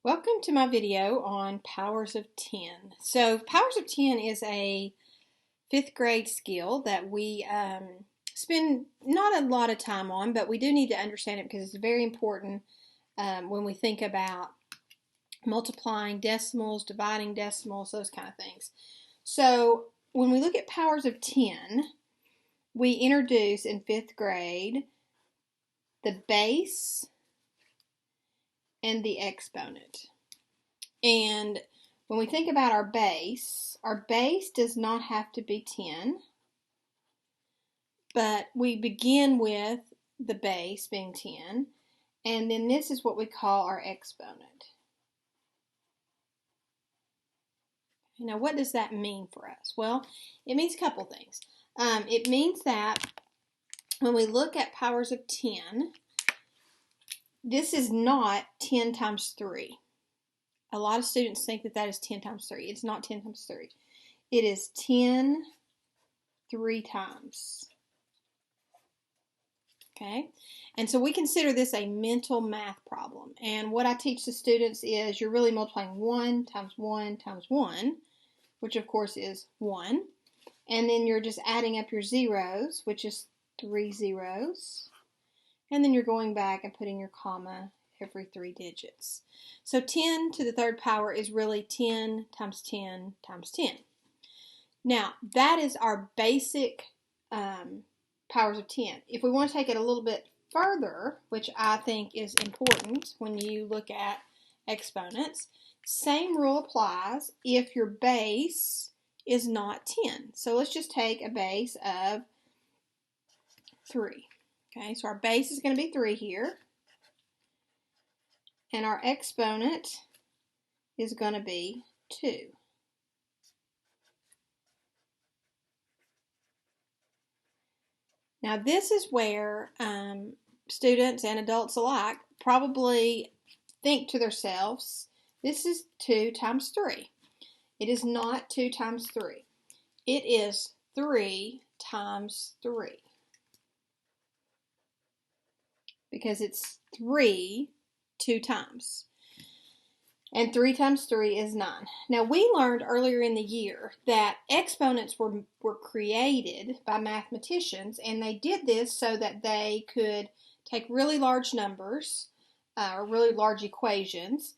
Welcome to my video on powers of 10. So powers of 10 is a 5th grade skill that we spend not a lot of time on, but we do need to understand it because it's very important when we think about multiplying decimals, dividing decimals, those kind of things. So when we look at powers of 10, we introduce in 5th grade the base and the exponent. And when we think about our base does not have to be 10, but we begin with the base being 10, and then this is what we call our exponent. Now, what does that mean for us? Well, it means a couple things. It means that when we look at powers of 10, this is not 10 times 3. A lot of students think that that is 10 times 3. It's not 10 times 3. It is 10 3 times. Okay? And so we consider this a mental math problem. And what I teach the students is you're really multiplying 1 times 1 times 1, which of course is 1. And then you're just adding up your zeros, which is 3 zeros. And then you're going back and putting your comma every 3 digits. So 10 to the 3rd power is really 10 times 10 times 10. Now, that is our basic powers of 10. If we want to take it a little bit further, which I think is important when you look at exponents, same rule applies if your base is not 10. So let's just take a base of 3. Okay, so our base is going to be 3 here. And our exponent is going to be 2. Now this is where students and adults alike probably think to themselves, this is 2 times 3. It is not 2 times 3. It is 3 times 3. Because it's 3 2 times. And 3 times 3 is 9. Now we learned earlier in the year that exponents were created by mathematicians, and they did this so that they could take really large numbers or really large equations,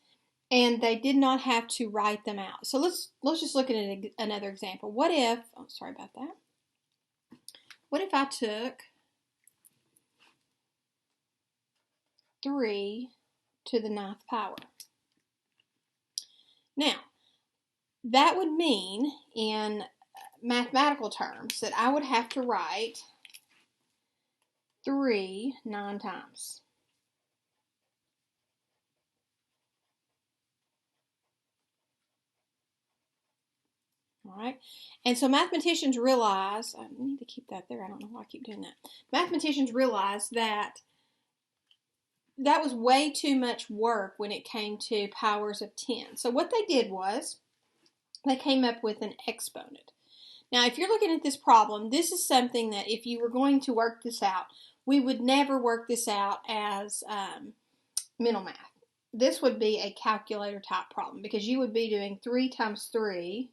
and they did not have to write them out. So let's just look at another example. What if, oh, sorry about that. What if I took 3 to the 9th power? Now, that would mean in mathematical terms that I would have to write 3 9 times. All right, and so mathematicians realize, I need to keep that there, I don't know why I keep doing that. Mathematicians realize that that was way too much work when it came to powers of 10. So what they did was they came up with an exponent. Now, if you're looking at this problem, this is something that if you were going to work this out, we would never work this out as mental math. This would be a calculator type problem because you would be doing 3 times 3,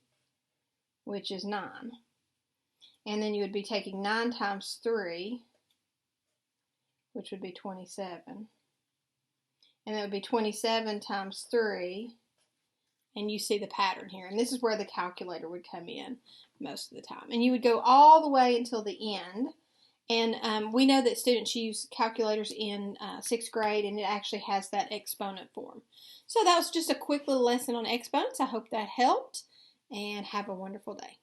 which is 9. And then you would be taking 9 times 3, which would be 27. And that would be 27 times 3, and you see the pattern here. And this is where the calculator would come in most of the time. And you would go all the way until the end. And we know that students use calculators in 6th grade, and it actually has that exponent form. So that was just a quick little lesson on exponents. I hope that helped, and have a wonderful day.